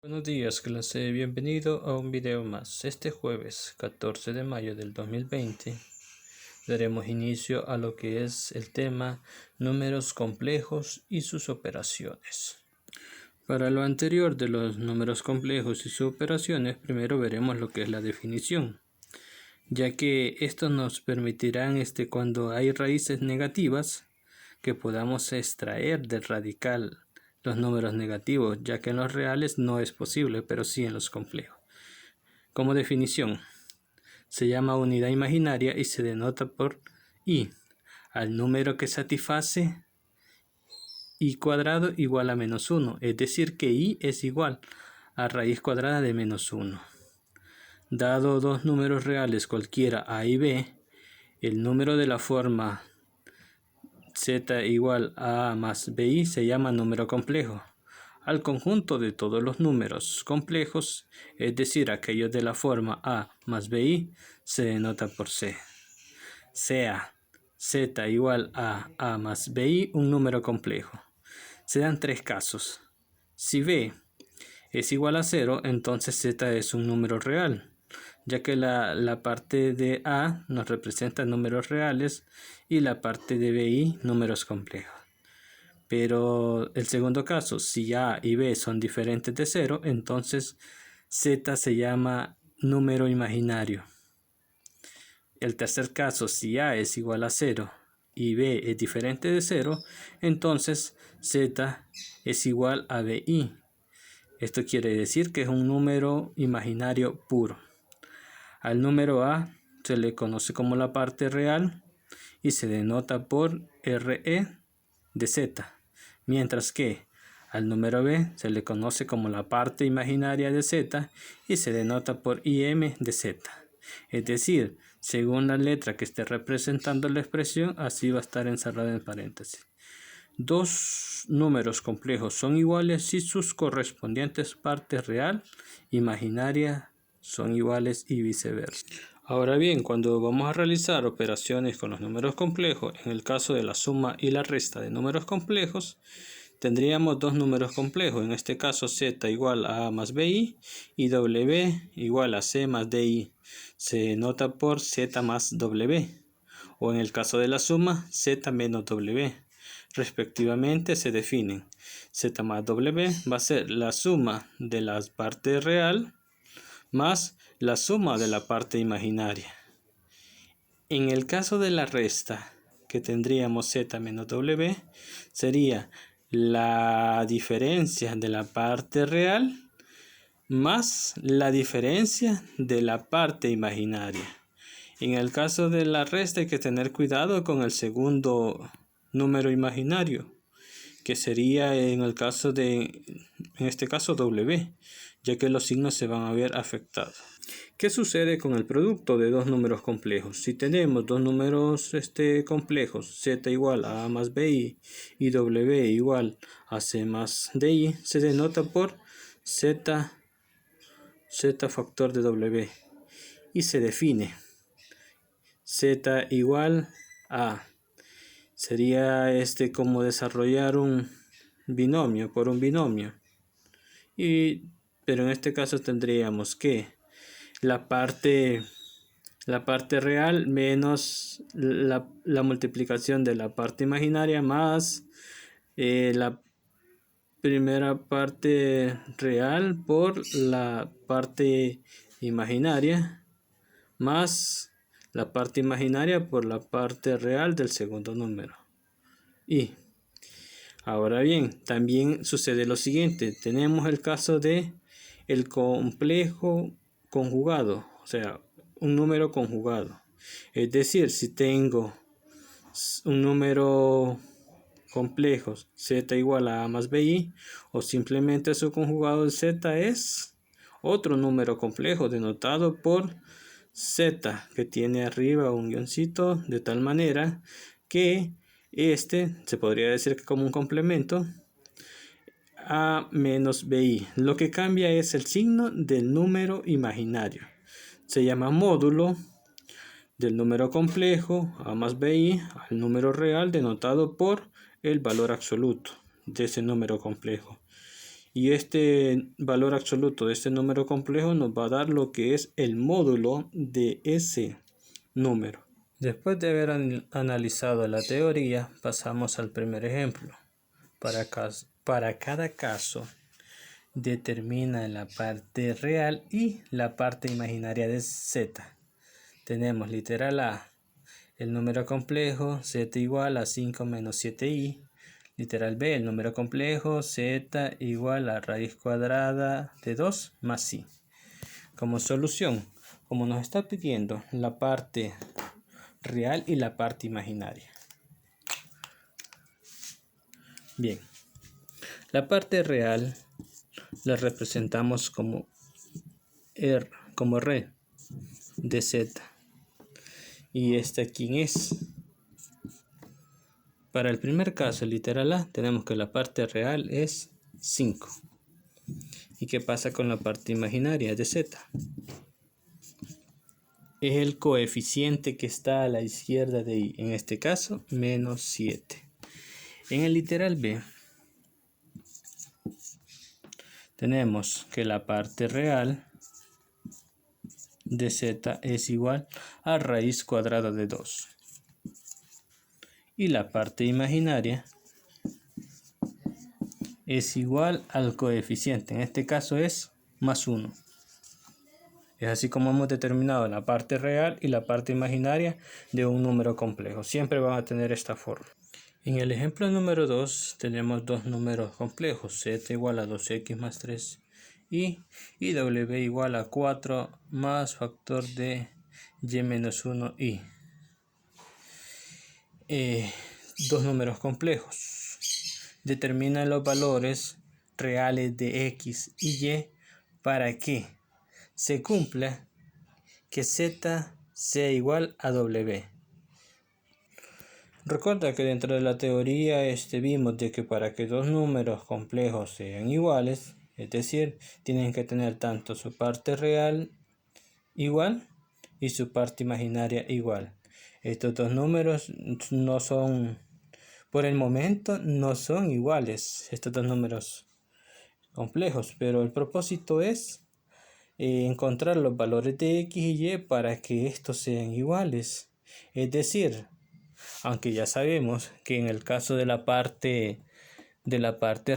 Buenos días clase, bienvenido a un video más. Este jueves 14 de mayo del 2020 daremos inicio a lo que es el tema números complejos y sus operaciones. Para lo anterior de los números complejos y sus operaciones, primero veremos lo que es la definición, ya que esto nos permitirá cuando hay raíces negativas que podamos extraer del radical los números negativos, ya que en los reales no es posible, pero sí en los complejos. Como definición, se llama unidad imaginaria y se denota por i, al número que satisface i cuadrado igual a menos 1, es decir que i es igual a raíz cuadrada de menos 1. Dado dos números reales cualquiera a y b, el número de la forma z igual a más bi se llama número complejo. Al conjunto de todos los números complejos, es decir, aquellos de la forma a más bi, se denota por c. Sea z igual a más bi un número complejo. Se dan tres casos. Si b es igual a 0, entonces z es un número real, ya que la parte de a nos representa números reales y la parte de bi números complejos. Pero el segundo caso, si a y b son diferentes de 0, entonces z se llama número imaginario. El tercer caso, si a es igual a 0 y b es diferente de 0, entonces z es igual a bi. Esto quiere decir que es un número imaginario puro. Al número a se le conoce como la parte real y se denota por re de z, mientras que al número b se le conoce como la parte imaginaria de z y se denota por im de z. Es decir, según la letra que esté representando la expresión, así va a estar encerrada en paréntesis. Dos números complejos son iguales si sus correspondientes partes real e imaginaria son iguales y viceversa. Ahora bien, cuando vamos a realizar operaciones con los números complejos, en el caso de la suma y la resta de números complejos, tendríamos dos números complejos, en este caso z igual a a más bi y w igual a c más di. Se denota por z más w, o en el caso de la suma, z menos w. Respectivamente se definen. Z más w va a ser la suma de la parte real más la suma de la parte imaginaria. En el caso de la resta, que tendríamos z menos w, sería la diferencia de la parte real más la diferencia de la parte imaginaria. En el caso de la resta hay que tener cuidado con el segundo número imaginario, que sería en este caso w, ya que los signos se van a ver afectados. ¿Qué sucede con el producto de dos números complejos? Si tenemos dos números complejos, z igual a más bi y w igual a c más di, se denota por z factor de w y se define z igual a, sería como desarrollar un binomio por un binomio, pero en este caso tendríamos que la parte real menos la multiplicación de la parte imaginaria más la primera parte real por la parte imaginaria más la parte imaginaria por la parte real del segundo número. Y ahora bien, también sucede lo siguiente. Tenemos el caso de el complejo conjugado, o sea, un número conjugado. Es decir, si tengo un número complejo z igual a más bi, o simplemente su conjugado z es otro número complejo denotado por z, que tiene arriba un guioncito, de tal manera que se podría decir que como un complemento a menos bi. Lo que cambia es el signo del número imaginario. Se llama módulo del número complejo a más bi al número real denotado por el valor absoluto de ese número complejo. y este valor absoluto de este número complejo nos va a dar lo que es el módulo de ese número. Después de haber analizado la teoría, pasamos al primer ejemplo. Para cada caso, determina la parte real y la parte imaginaria de z. Tenemos literal A, el número complejo z igual a 5 menos 7i. Literal B, el número complejo z igual a raíz cuadrada de 2 más i. Como solución, como nos está pidiendo la parte real y la parte imaginaria. Bien, la parte real la representamos como R de z. ¿Y esta quién es? Para el primer caso, literal A, tenemos que la parte real es 5. ¿Y qué pasa con la parte imaginaria de z? Es el coeficiente que está a la izquierda de i, en este caso, menos 7. En el literal B, tenemos que la parte real de z es igual a raíz cuadrada de 2. Y la parte imaginaria es igual al coeficiente, en este caso es más 1. Es así como hemos determinado la parte real y la parte imaginaria de un número complejo. Siempre van a tener esta forma. En el ejemplo número 2 tenemos dos números complejos, z igual a 2x más 3 y w igual a 4 más factor de y menos 1 i. Dos números complejos. Determina los valores reales de x y y para que se cumpla que z sea igual a w. Recuerda que dentro de la teoría vimos de que para que dos números complejos sean iguales, es decir, tienen que tener tanto su parte real igual y su parte imaginaria igual. Estos dos números no son, por el momento, no son iguales, estos dos números complejos, pero el propósito es encontrar los valores de x y y para que estos sean iguales. Es decir, aunque ya sabemos que en el caso de la parte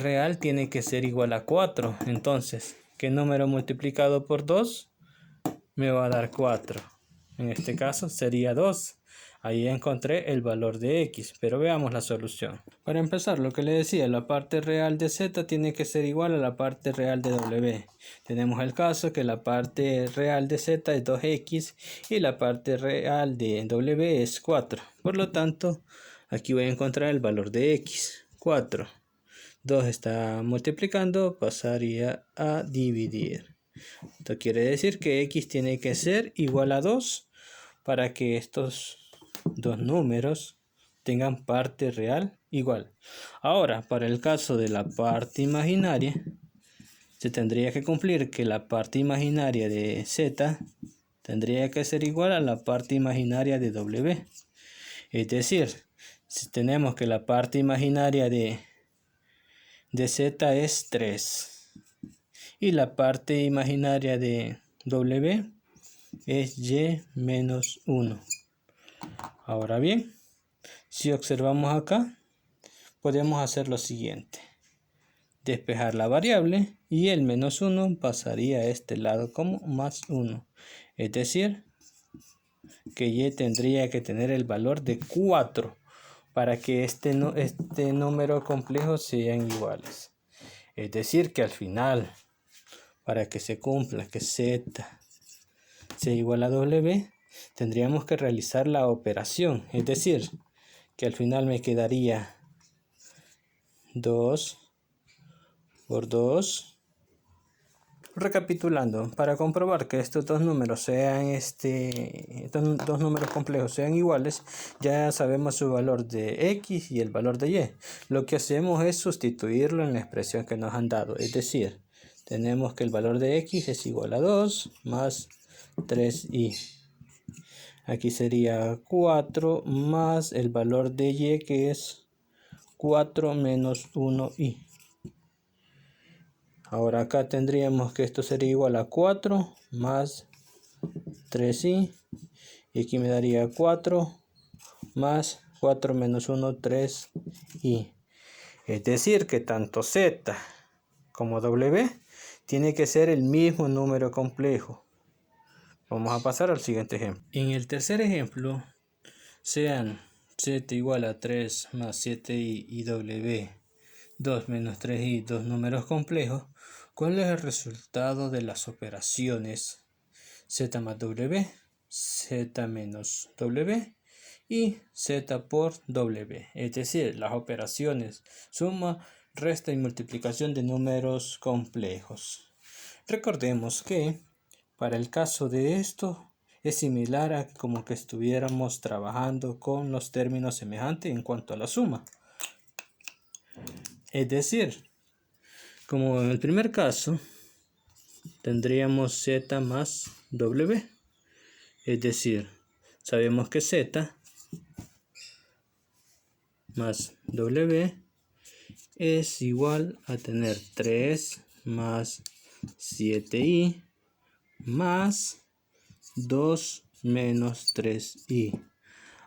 real tiene que ser igual a 4. Entonces, ¿qué número multiplicado por 2 me va a dar 4? En este caso sería 2. Ahí encontré el valor de x, pero veamos la solución. Para empezar, lo que le decía, la parte real de z tiene que ser igual a la parte real de w. Tenemos el caso que la parte real de z es 2x y la parte real de w es 4. Por lo tanto, aquí voy a encontrar el valor de x, 4. 2 está multiplicando, pasaría a dividir. Esto quiere decir que x tiene que ser igual a 2 para que estos dos números tengan parte real igual. Ahora, para el caso de la parte imaginaria, se tendría que cumplir que la parte imaginaria de z tendría que ser igual a la parte imaginaria de w. Es decir, si tenemos que la parte imaginaria de z es 3 y la parte imaginaria de w es y menos 1. Ahora bien, si observamos acá, podemos hacer lo siguiente. Despejar la variable y el menos 1 pasaría a este lado como más 1. Es decir, que y tendría que tener el valor de 4 para que este número complejo sean iguales. Es decir, que al final, para que se cumpla que z sea igual a w, tendríamos que realizar la operación. Es decir, que al final me quedaría 2 por 2. Recapitulando, para comprobar que estos dos números sean estos dos números complejos sean iguales, ya sabemos su valor de x y el valor de y. Lo que hacemos es sustituirlo en la expresión que nos han dado, es decir, tenemos que el valor de x es igual a 2 más 3i. Aquí sería 4 más el valor de y, que es 4 menos 1i. Ahora acá tendríamos que esto sería igual a 4 más 3i. Y aquí me daría 4 más 4 menos 1, 3i. Es decir, que tanto z como w tiene que ser el mismo número complejo. Vamos a pasar al siguiente ejemplo. En el tercer ejemplo, sean z igual a 3 más 7i y w 2 menos 3i, dos números complejos. ¿Cuál es el resultado de las operaciones z más w, z menos w y z por w? Es decir, las operaciones suma, resta y multiplicación de números complejos. Recordemos que para el caso de esto es similar a como que estuviéramos trabajando con los términos semejantes en cuanto a la suma. Es decir, como en el primer caso, tendríamos z más w. Es decir, sabemos que z más w es igual a tener 3 más 7i más 2 menos 3i.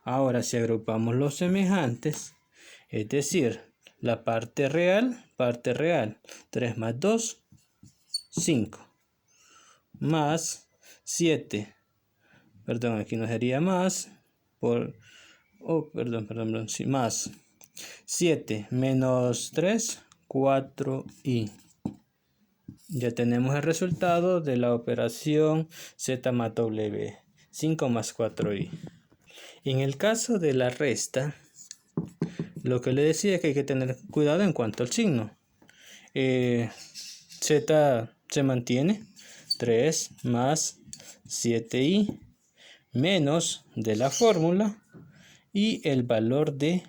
Ahora si agrupamos los semejantes, es decir, la parte real, 3 más 2, 5, más 7, perdón, aquí no sería más, sí, más 7 menos 3, 4i. Ya tenemos el resultado de la operación z más w, 5 más 4i. En el caso de la resta, lo que le decía es que hay que tener cuidado en cuanto al signo. Z se mantiene, 3 más 7i menos de la fórmula y el valor de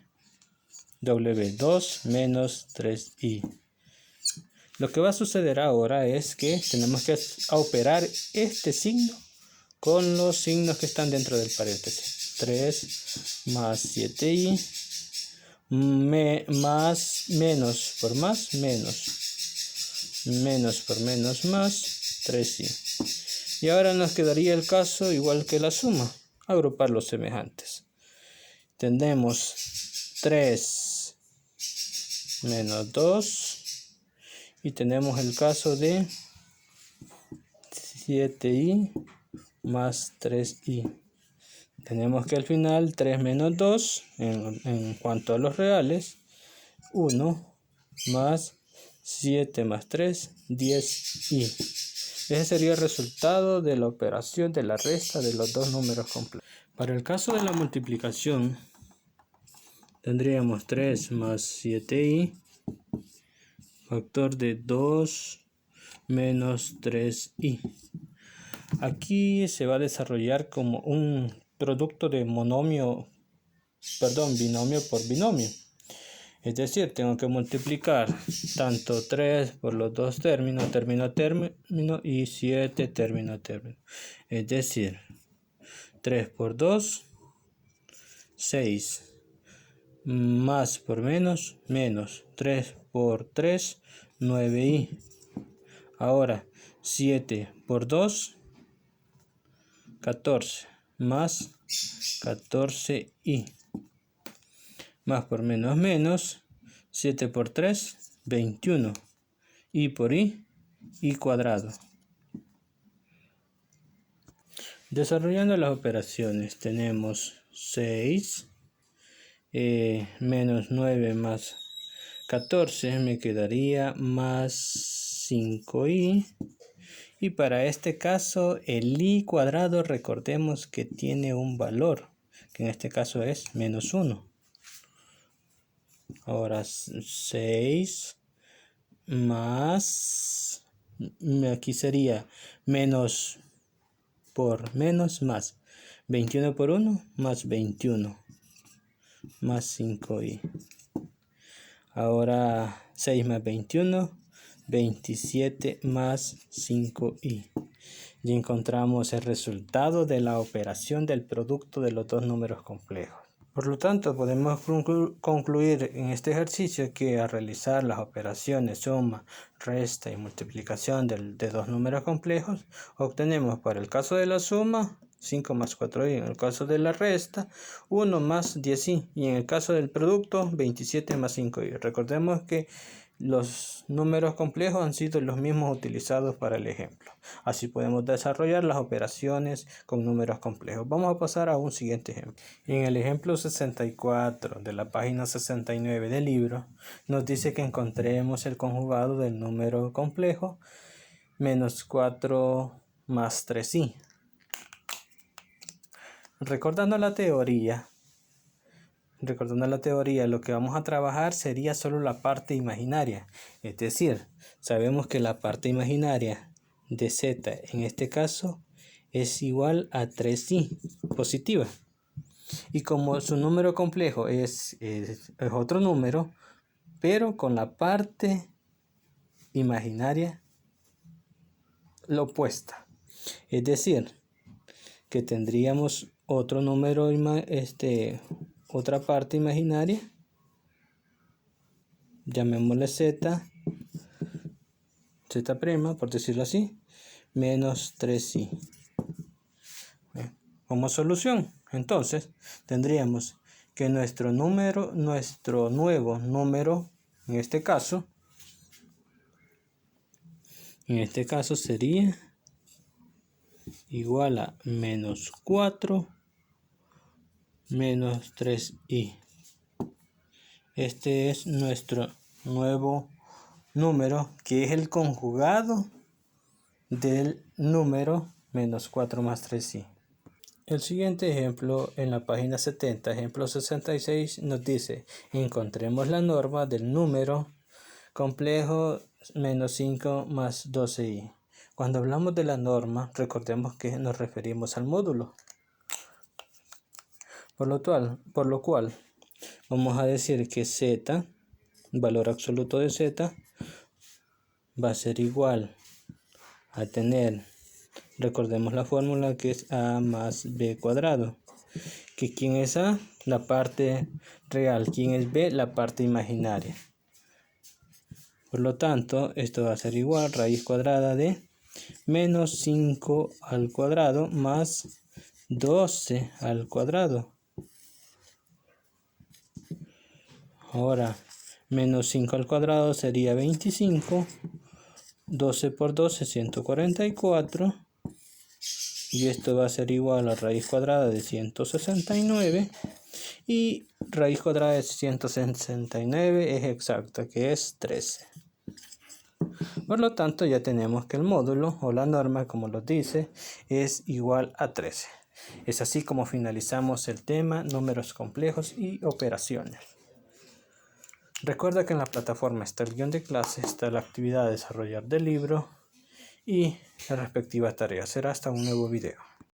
w, 2 menos 3i. Lo que va a suceder ahora es que tenemos que operar este signo con los signos que están dentro del paréntesis. 3 más 7i más menos por más menos por menos más 3i. Y ahora nos quedaría el caso igual que la suma, agrupar los semejantes. Tenemos 3 menos 2 y tenemos el caso de 7i más 3i. Tenemos que al final 3 menos 2 en cuanto a los reales, 1 más 7 más 3, 10i. Ese sería el resultado de la operación de la resta de los dos números complejos. Para el caso de la multiplicación, tendríamos 3 más 7i, factor de 2 menos 3i. Aquí se va a desarrollar como un producto de binomio por binomio. Es decir, tengo que multiplicar tanto 3 por los dos términos, término a término, y 7 término a término. Es decir, 3 por 2, 6. Más por menos, menos. 3 por 3, 9i. Ahora, 7 por 2, 14. Más 14i. Más por menos, menos. 7 por 3, 21. I por i cuadrado. Desarrollando las operaciones, tenemos 6 menos 9 más 14, me quedaría más 5i. Y para este caso, el i cuadrado, recordemos que tiene un valor, que en este caso es menos 1. Ahora 6 más, aquí sería menos por menos más, 21 por 1 más 21, más 5i. Ahora 6 más 21, 27 más 5i. Y encontramos el resultado de la operación del producto de los dos números complejos. Por lo tanto, podemos concluir en este ejercicio que al realizar las operaciones suma, resta y multiplicación de dos números complejos, obtenemos para el caso de la suma 5 más 4i, en el caso de la resta 1 más 10i y en el caso del producto 27 más 5i. Recordemos que los números complejos han sido los mismos utilizados para el ejemplo. Así podemos desarrollar las operaciones con números complejos. Vamos a pasar a un siguiente ejemplo. En el ejemplo 64 de la página 69 del libro, nos dice que encontremos el conjugado del número complejo menos 4 más 3i. Recordando la teoría, lo que vamos a trabajar sería solo la parte imaginaria. Es decir, sabemos que la parte imaginaria de z en este caso es igual a 3i positiva. Y como su número complejo es otro número, pero con la parte imaginaria la opuesta. Es decir, que tendríamos otro número, otra parte imaginaria, llamémosle z', por decirlo así, menos 3i. Como solución, entonces, tendríamos que nuestro nuevo número, en este caso sería igual a menos 4 menos 3i. Este es nuestro nuevo número, que es el conjugado del número menos 4 más 3i. El siguiente ejemplo en la página 70, ejemplo 66, nos dice: encontremos la norma del número complejo menos 5 más 12i. Cuando hablamos de la norma, recordemos que nos referimos al módulo. Por lo cual, vamos a decir que z, valor absoluto de z, va a ser igual a tener, recordemos la fórmula, que es a más b cuadrado. Que ¿quién es a? La parte real. ¿Quién es b? La parte imaginaria. Por lo tanto, esto va a ser igual a raíz cuadrada de menos 5 al cuadrado más 12 al cuadrado. Ahora, menos 5 al cuadrado sería 25. 12 por 12, 144. Y esto va a ser igual a raíz cuadrada de 169. Y raíz cuadrada de 169 es exacta, que es 13. Por lo tanto, ya tenemos que el módulo o la norma, como lo dice, es igual a 13. Es así como finalizamos el tema números complejos y operaciones. Recuerda que en la plataforma está el guión de clase, está la actividad de desarrollar del libro y la respectiva tarea. Será hasta un nuevo video.